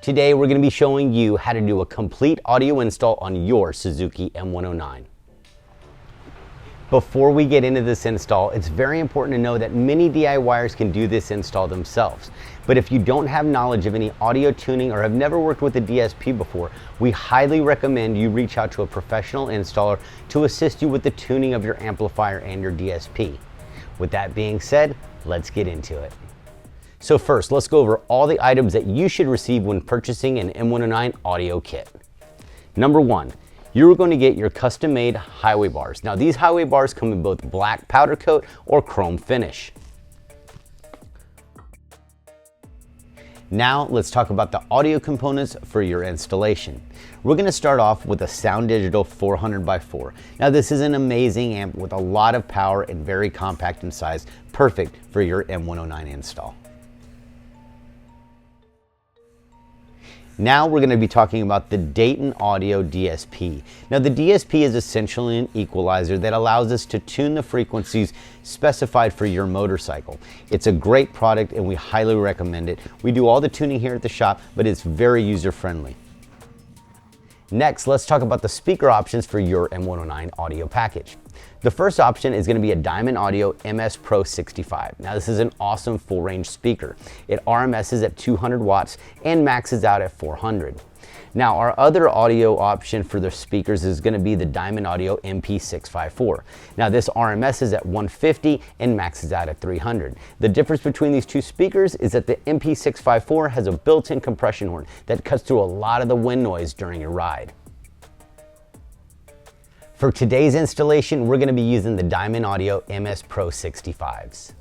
Today we're going to be showing you how to do a complete audio install on your Suzuki M109. Before we get into this install, it's very important to know that many DIYers can do this install themselves. But if you don't have knowledge of any audio tuning or have never worked with a DSP before, we highly recommend you reach out to a professional installer to assist you with the tuning of your amplifier and your DSP. With that being said, let's get into it. So first, let's go over all the items that you should receive when purchasing an M109 audio kit. Number one, you're going to get your custom-made highway bars. Now these highway bars come in both black powder coat or chrome finish. Now let's talk about the audio components for your installation. We're going to start off with a Soundigital 400x4. Now this is an amazing amp with a lot of power and very compact in size, perfect for your M109 install. Now we're going to be talking about the Dayton Audio DSP. Now the DSP is essentially an equalizer that allows us to tune the frequencies specified for your motorcycle. It's a great product and we highly recommend it. We do all the tuning here at the shop, but it's very user-friendly. Next, let's talk about the speaker options for your M109 audio package. The first option is going to be a Dayton Audio MS Pro 65. Now this is an awesome full range speaker. It RMSs at 200 watts and maxes out at 400. Now our other audio option for the speakers is going to be the Dayton Audio MP654. Now this RMSs at 150 and maxes out at 300. The difference between these two speakers is that the MP654 has a built-in compression horn that cuts through a lot of the wind noise during your ride. For today's installation, we're going to be using the Dayton Audio MS Pro 65s.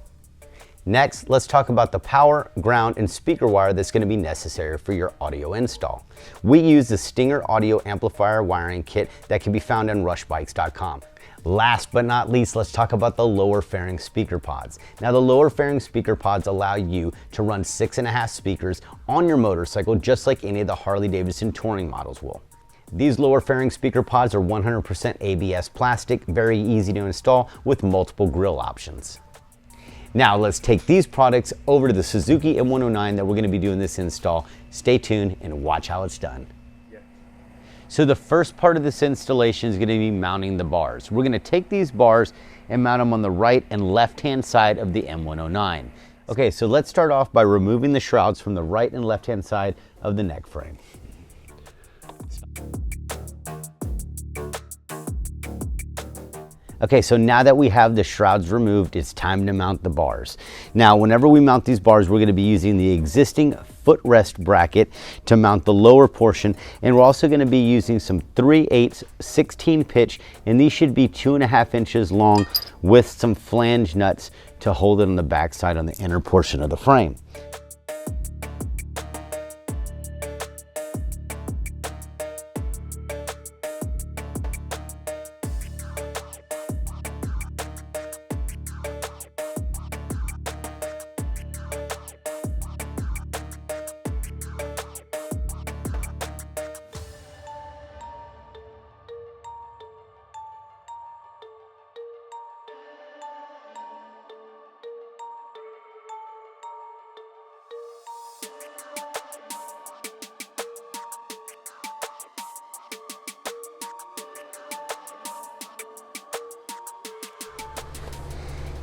Next, let's talk about the power, ground, and speaker wire that's going to be necessary for your audio install. We use the Stinger Audio Amplifier wiring kit that can be found on rushbikes.com. Last but not least, let's talk about the lower fairing speaker pods. Now the lower fairing speaker pods allow you to run 6.5 speakers on your motorcycle just like any of the Harley-Davidson touring models will. These lower fairing speaker pods are 100% ABS plastic, very easy to install with multiple grill options. Now let's take these products over to the Suzuki M109 that we're going to be doing this install. Stay tuned and watch how it's done. So the first part of this installation is going to be mounting the bars. We're going to take these bars and mount them on the right and left hand side of the M109. Okay, so let's start off by removing the shrouds from the right and left hand side of the neck frame. Okay, so now that we have the shrouds removed, it's time to mount the bars. Now, whenever we mount these bars, we're going to be using the existing footrest bracket to mount the lower portion, and we're also going to be using some 3/8 16 pitch, and these should be 2.5 inches long with some flange nuts to hold it on the back side on the inner portion of the frame.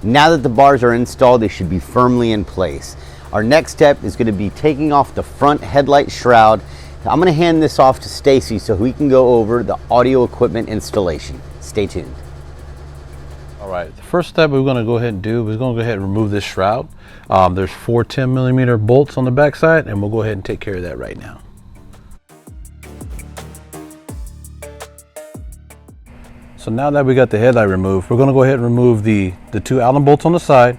Now that the bars are installed, they should be firmly in place. Our next step is going to be taking off the front headlight shroud. I'm going to hand this off to Stacy so we can go over the audio equipment installation. Stay tuned. All right, the first step we're going to go ahead and do is going to go ahead and remove this shroud. There's 4 10mm bolts on the back side, and we'll go ahead and take care of that right now. So now that we got the headlight removed, we're going to go ahead and remove the 2 Allen bolts on the side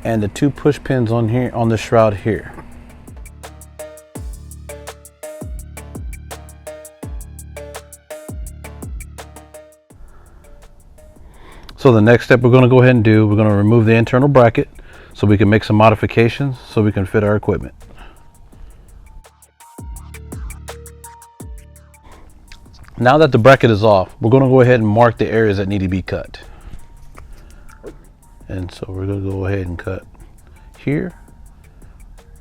and the 2 push pins on here on the shroud here. So the next step we're going to go ahead and do, we're going to remove the internal bracket so we can make some modifications so we can fit our equipment. Now that the bracket is off, we're going to go ahead and mark the areas that need to be cut. And so we're going to go ahead and cut here,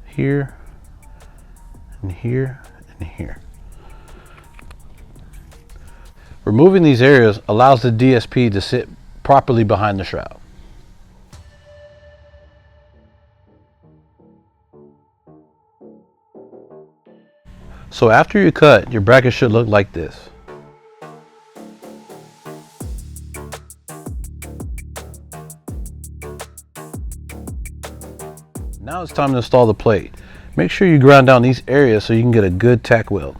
here, and here, in here. Removing these areas allows the DSP to sit properly behind the shroud. So after you cut, your bracket should look like this. Now it's time to install the plate. Make sure you ground down these areas so you can get a good tack weld.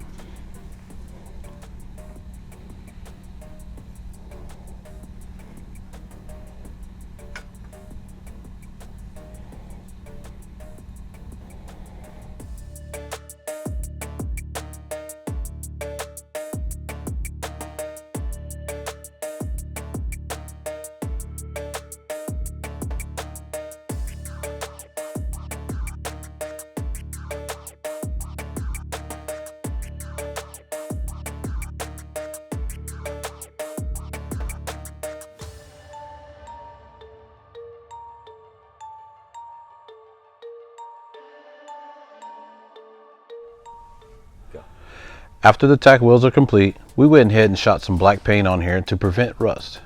After the tack welds are complete, we went ahead and shot some black paint on here to prevent rust.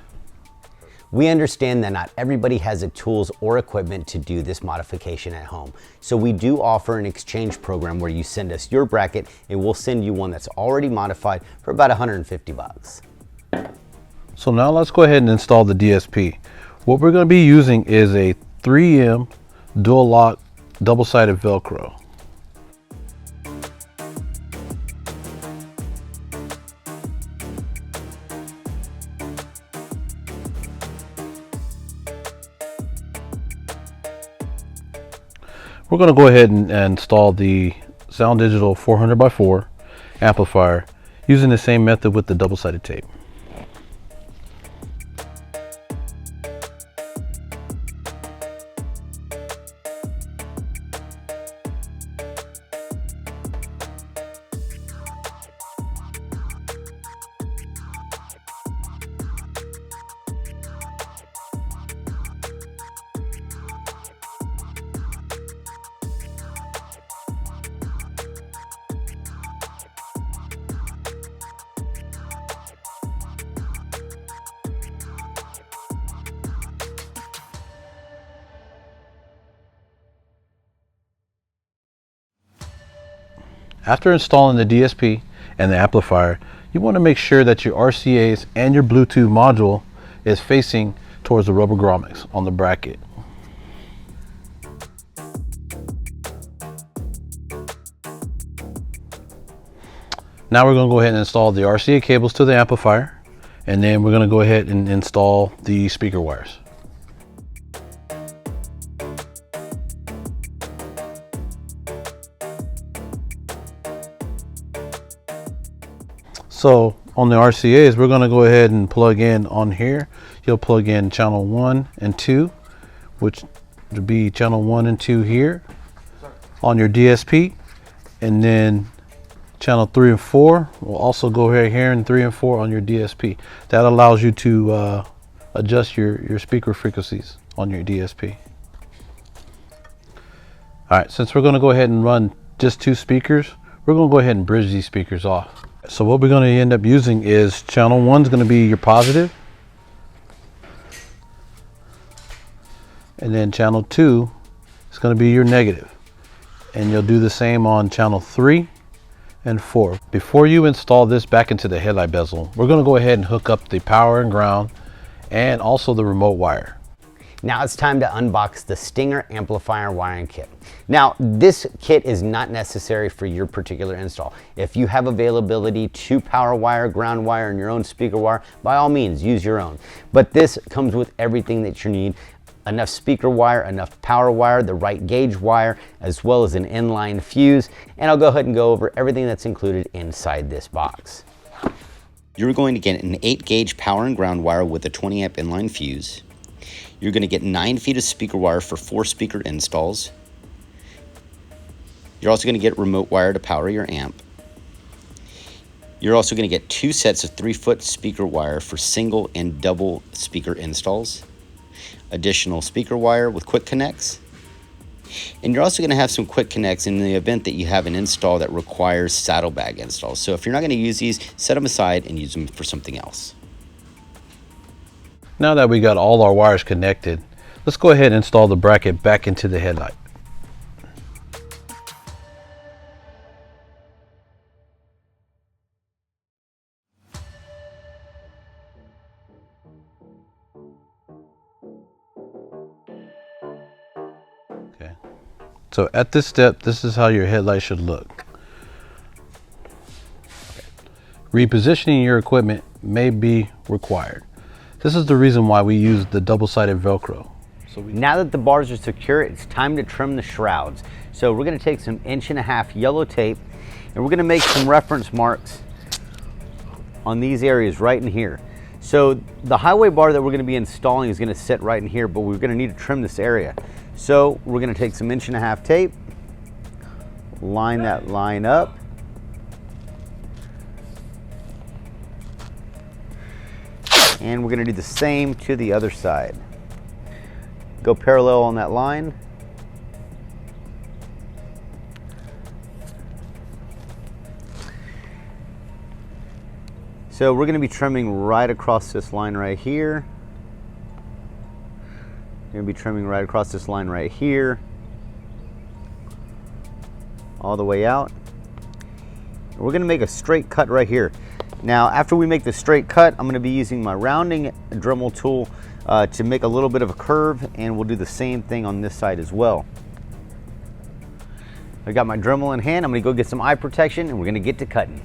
We understand that not everybody has the tools or equipment to do this modification at home. So we do offer an exchange program where you send us your bracket and we'll send you one that's already modified for about 150 bucks. So now let's go ahead and install the DSP. What we're going to be using is a 3M dual lock double-sided Velcro. We're going to go ahead and install the Soundigital 400x4 amplifier using the same method with the double-sided tape. After installing the DSP and the amplifier, you want to make sure that your RCAs and your Bluetooth module is facing towards the rubber grommets on the bracket. Now we're going to go ahead and install the RCA cables to the amplifier, and then we're going to go ahead and install the speaker wires. So on the RCAs, we're going to go ahead and plug in on here. You'll plug in channel 1 and 2, which would be channel 1 and 2 here on your DSP, and then channel 3 and 4 will also go right here, and 3 and 4 on your DSP. That allows you to adjust your speaker frequencies on your DSP. All right, since we're going to go ahead and run just 2 speakers, we're going to go ahead and bridge these speakers off. So what we're going to end up using is channel 1 is going to be your positive, and then channel 2 is going to be your negative, and you'll do the same on channel 3 and 4. Before you install this back into the headlight bezel, we're going to go ahead and hook up the power and ground and also the remote wire. Now it's time to unbox the Stinger amplifier wiring kit. Now this kit is not necessary for your particular install. If you have availability to power wire, ground wire, and your own speaker wire, by all means use your own. But this comes with everything that you need. Enough speaker wire, enough power wire, the right gauge wire, as well as an inline fuse. And I'll go ahead and go over everything that's included inside this box. You're going to get an 8-gauge power and ground wire with a 20-amp inline fuse. You're going to get 9 feet of speaker wire for 4 speaker installs. You're also going to get remote wire to power your amp. You're also going to get 2 sets of 3-foot speaker wire for single and double speaker installs. Additional speaker wire with quick connects. And you're also going to have some quick connects in the event that you have an install that requires saddlebag installs. So if you're not going to use these, set them aside and use them for something else. Now that we got all our wires connected, let's go ahead and install the bracket back into the headlight. Okay. So at this step, this is how your headlight should look. Repositioning your equipment may be required. This is the reason why we use the double-sided Velcro. Now that the bars are secure, it's time to trim the shrouds. So we're going to take some 1.5" yellow tape and we're going to make some reference marks on these areas right in here. So the highway bar that we're going to be installing is going to sit right in here, but we're going to need to trim this area. So we're going to take some 1.5" tape, line that line up, and we're going to do the same to the other side. Go parallel on that line. So we're going to be trimming right across this line right here. We're going to be trimming right across this line right here, all the way out. We're going to make a straight cut right here. Now, after we make the straight cut, I'm going to be using my rounding Dremel tool to make a little bit of a curve, and we'll do the same thing on this side as well. I got my Dremel in hand. I'm going to go get some eye protection, and we're going to get to cutting.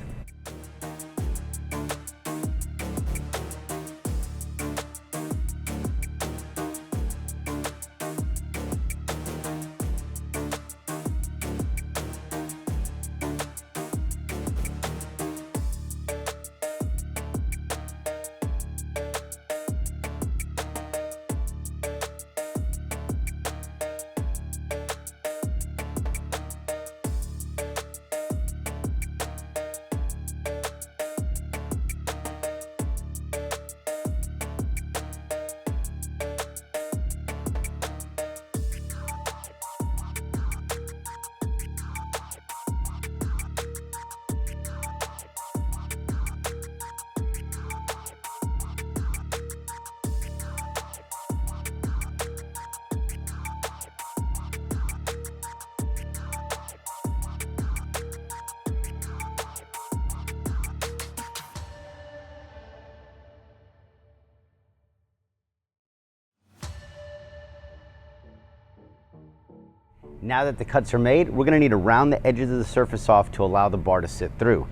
Now that the cuts are made, we're going to need to round the edges of the surface off to allow the bar to sit through.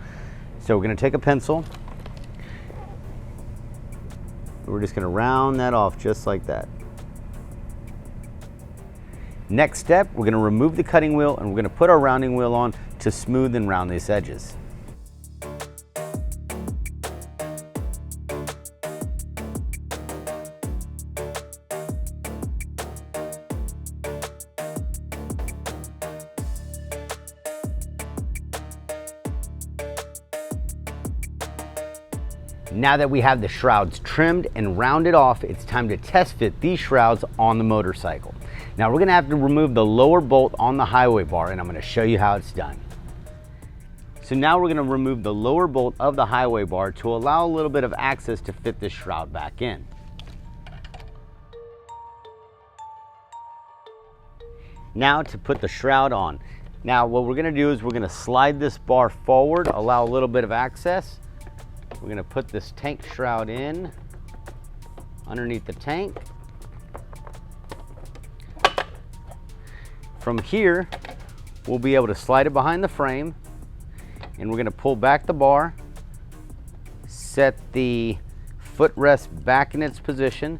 So we're going to take a pencil. We're just going to round that off just like that. Next step, we're going to remove the cutting wheel and we're going to put our rounding wheel on to smooth and round these edges. Now that we have the shrouds trimmed and rounded off, it's time to test fit these shrouds on the motorcycle. Now we're going to have to remove the lower bolt on the highway bar, and I'm going to show you how it's done. So now we're going to remove the lower bolt of the highway bar to allow a little bit of access to fit this shroud back in. Now to put the shroud on. Now what we're going to do is we're going to slide this bar forward, allow a little bit of access. We're going to put this tank shroud in underneath the tank. From here, we'll be able to slide it behind the frame, and we're going to pull back the bar, set the footrest back in its position.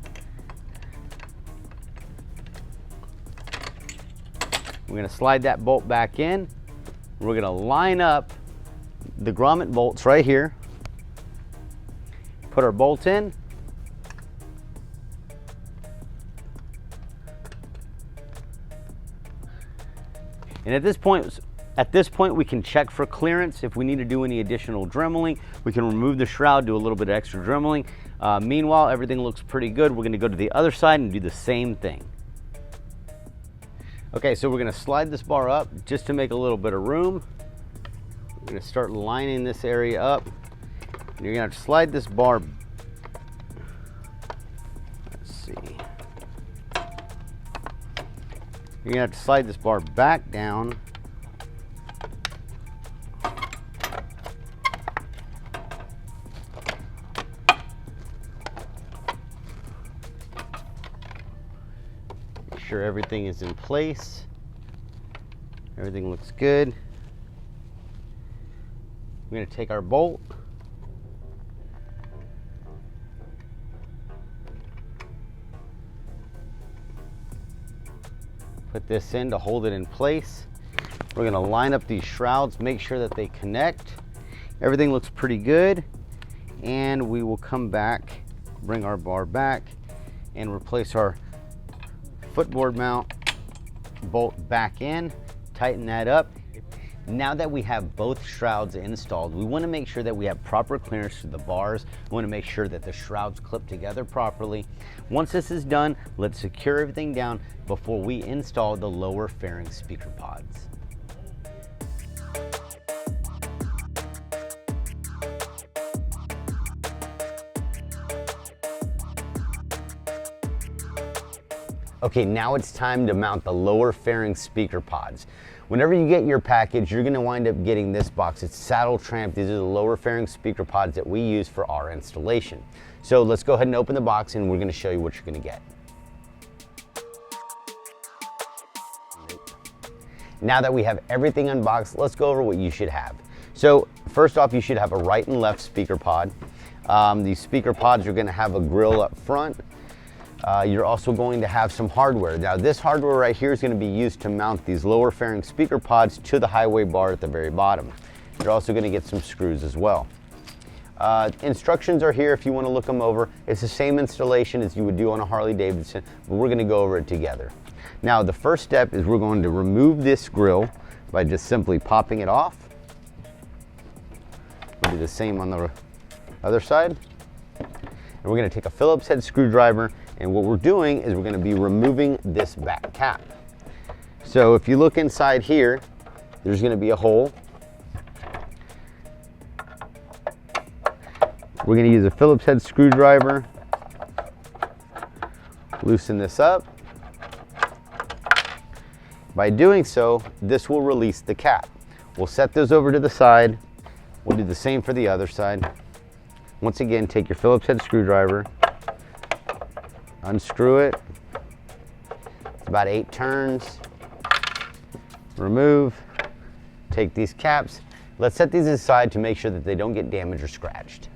We're going to slide that bolt back in. We're going to line up the grommet bolts right here. Put our bolt in. And at this point we can check for clearance. If we need to do any additional dremeling, we can remove the shroud, do a little bit of extra dremeling. Meanwhile, everything looks pretty good. We're going to go to the other side and do the same thing. Okay, so we're gonna slide this bar up just to make a little bit of room. We're gonna start lining this area up. And you're gonna have to slide this bar, let's see. You're gonna have to slide this bar back down. Make sure everything is in place. Everything looks good. We're going to take our bolt, put this in to hold it in place. We're going to line up these shrouds, make sure that they connect. Everything looks pretty good, and we will come back, bring our bar back, and replace our footboard mount bolt back in, tighten that up. Now that we have both shrouds installed, we want to make sure that we have proper clearance to the bars. We want to make sure that the shrouds clip together properly. Once this is done, let's secure everything down before we install the lower fairing speaker pods. Okay, now it's time to mount the lower fairing speaker pods. Whenever you get your package, you're gonna wind up getting this box. It's saddle tramp. These are the lower fairing speaker pods that we use for our installation. So let's go ahead and open the box and we're gonna show you what you're gonna get. Now that we have everything unboxed, let's go over what you should have. So first off, you should have a right and left speaker pod. These speaker pods are gonna have a grill up front. You're also going to have some hardware. Now this hardware right here is going to be used to mount these lower fairing speaker pods to the highway bar at the very bottom. You're also going to get some screws as well. Instructions are here if you want to look them over. It's the same installation as you would do on a Harley Davidson, but we're going to go over it together. Now the first step is we're going to remove this grill by just simply popping it off. We'll do the same on the other side. And we're going to take a Phillips head screwdriver, and what we're doing is we're going to be removing this back cap. So if you look inside here, there's going to be a hole. We're going to use a Phillips head screwdriver, loosen this up. By doing so, this will release the cap. We'll set those over to the side. We'll do the same for the other side. Once again, take your Phillips head screwdriver, unscrew it. It's about 8 turns. Remove, take these caps. Let's set these aside to make sure that they don't get damaged or scratched.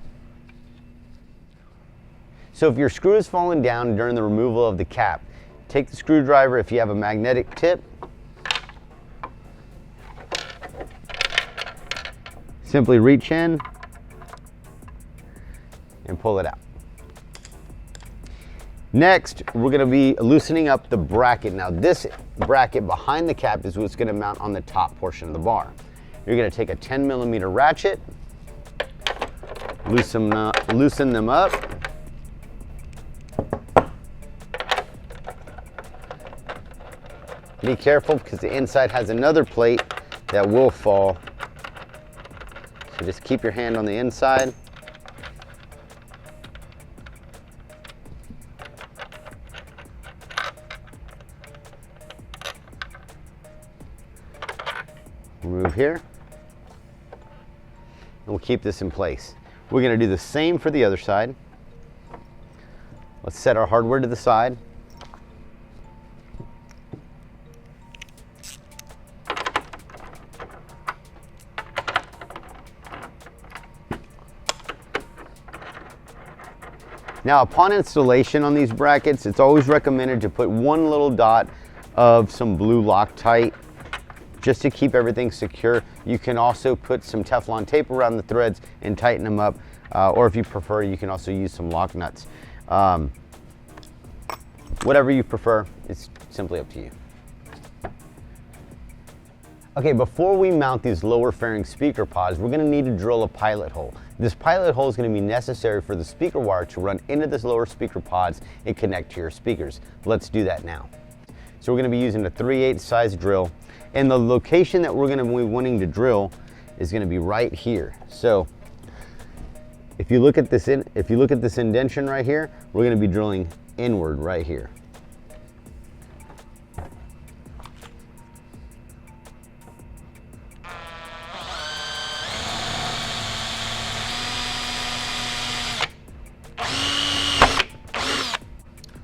So if your screw is falling down during the removal of the cap, take the screwdriver, if you have a magnetic tip, simply reach in and pull it out. Next, we're going to be loosening up the bracket. Now this bracket behind the cap is what's going to mount on the top portion of the bar. You're going to take a 10mm ratchet, loosen them up. Be careful because the inside has another plate that will fall. So just keep your hand on the inside. Remove here, and we'll keep this in place. We're going to do the same for the other side. Let's set our hardware to the side. Now upon installation on these brackets, it's always recommended to put one little dot of some blue Loctite just to keep everything secure. You can also put some Teflon tape around the threads and tighten them up, or if you prefer, you can also use some lock nuts. Whatever you prefer, it's simply up to you. Okay, before we mount these lower fairing speaker pods, we're going to need to drill a pilot hole. This pilot hole is going to be necessary for the speaker wire to run into this lower speaker pods and connect to your speakers. Let's do that now. So we're going to be using a 3/8 size drill, and the location that we're going to be wanting to drill is going to be right here. So if you look at this indentation right here, we're going to be drilling inward right here.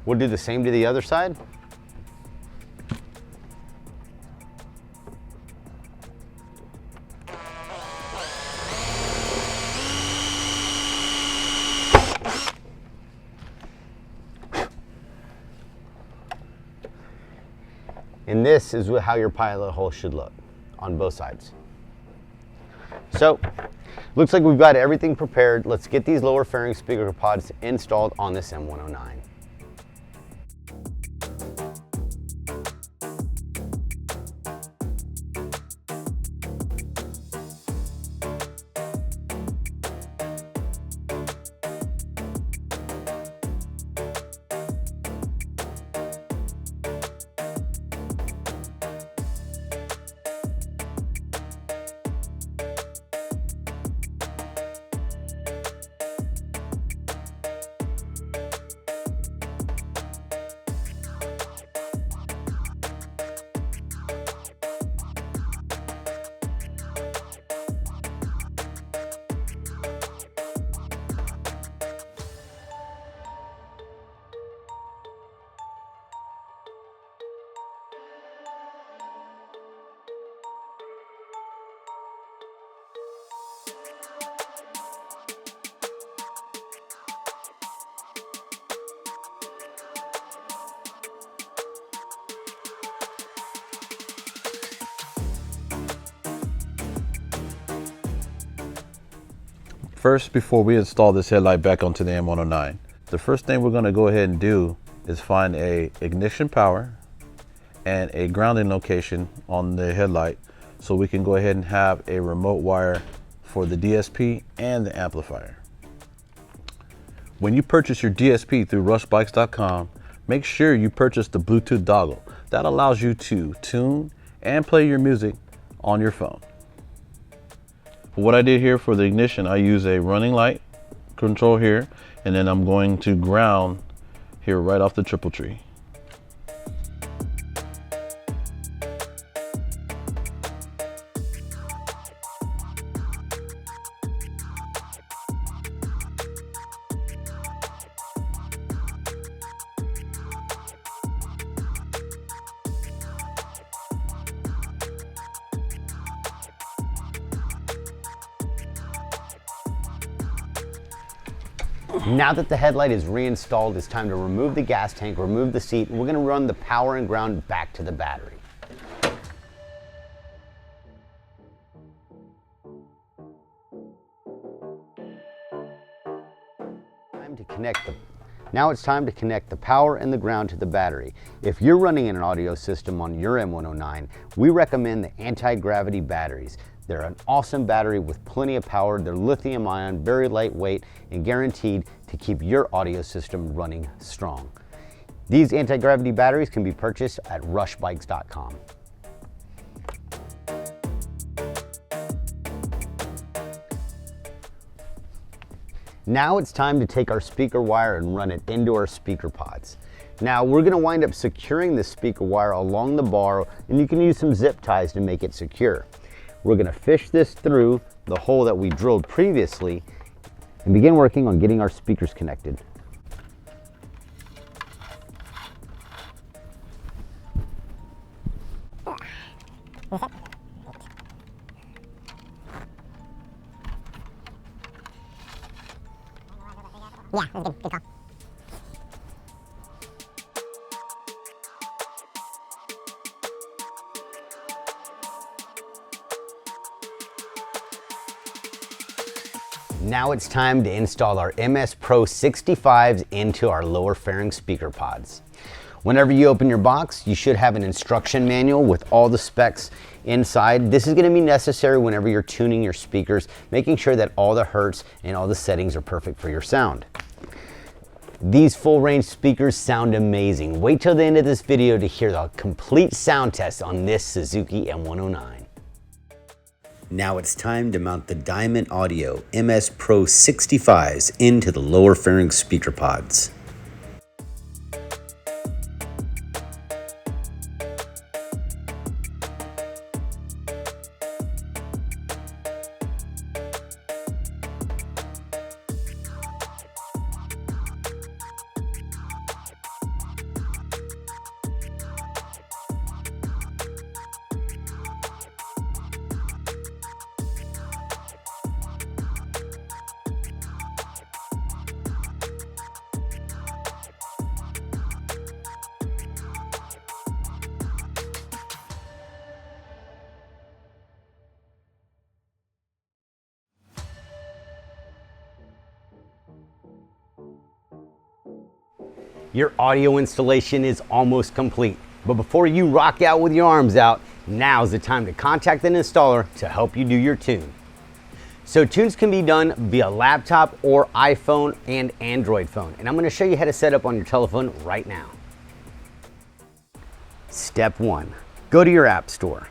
We'll do the same to the other side. And this is how your pilot hole should look on both sides. So, looks like we've got everything prepared. Let's get these lower fairing speaker pods installed on this M109. First, before we install this headlight back onto the M109, the first thing we're going to go ahead and do is find a ignition power and a grounding location on the headlight so we can go ahead and have a remote wire for the DSP and the amplifier. When you purchase your DSP through rushbikes.com, make sure you purchase the Bluetooth dongle. That allows you to tune and play your music on your phone. What I did here for the ignition, I use a running light control here, and then I'm going to ground here right off the triple tree. Now that the headlight is reinstalled, it's time to remove the gas tank, remove the seat, and we're going to run the power and ground back to the battery. Now it's time to connect the power and the ground to the battery. If you're running an audio system on your M109, we recommend the anti-gravity batteries. They're an awesome battery with plenty of power. They're lithium ion, very lightweight, and guaranteed to keep your audio system running strong. These anti-gravity batteries can be purchased at rushbikes.com. Now it's time to take our speaker wire and run it into our speaker pods. Now we're going to wind up securing the speaker wire along the bar, and you can use some zip ties to make it secure. We're going to fish this through the hole that we drilled previously and begin working on getting our speakers connected. Yeah, that was good call. Now it's time to install our MS Pro 65s into our lower fairing speaker pods. Whenever you open your box, you should have an instruction manual with all the specs inside. This is going to be necessary whenever you're tuning your speakers, making sure that all the hertz and all the settings are perfect for your sound. These full range speakers sound amazing. Wait till the end of this video to hear the complete sound test on this Suzuki M109. Now it's time to mount the Dayton Audio MS Pro 65s into the lower pharynx speaker pods. Your audio installation is almost complete, but before you rock out with your arms out, now's the time to contact an installer to help you do your tune. So tunes can be done via laptop or iPhone and Android phone, and I'm going to show you how to set up on your telephone right now. Step 1, go to your app store.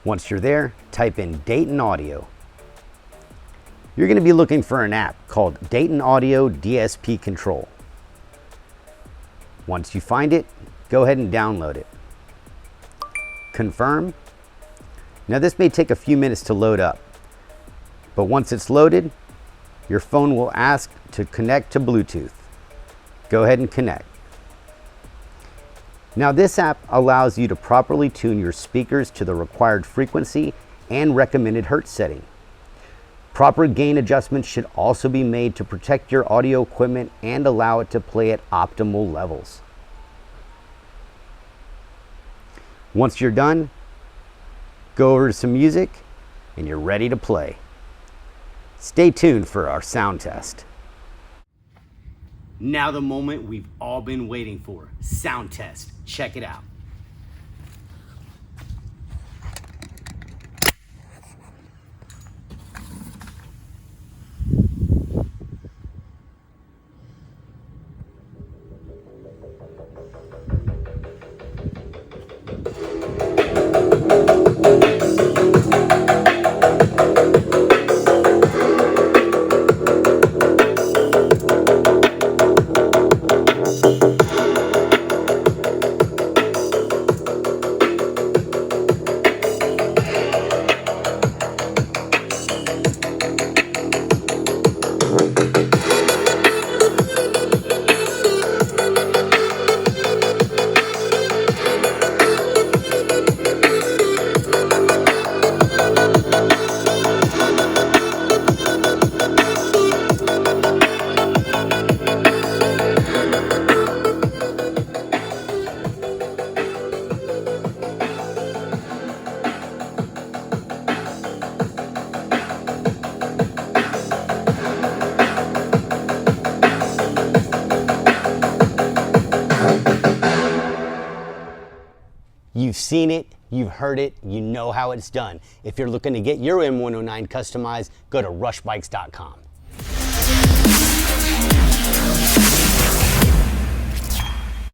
Once you're there, type in Dayton Audio. You're going to be looking for an app called Dayton Audio DSP Control. Once you find it, go ahead and download it. Confirm. Now this may take a few minutes to load up, but once it's loaded, your phone will ask to connect to Bluetooth. Go ahead and connect. Now this app allows you to properly tune your speakers to the required frequency and recommended hertz setting. Proper gain adjustments should also be made to protect your audio equipment and allow it to play at optimal levels. Once you're done, go over to some music and you're ready to play. Stay tuned for our sound test. Now the moment we've all been waiting for, sound test. Check it out. You've seen it, you've heard it, you know how it's done. If you're looking to get your M109 customized, go to rushbikes.com.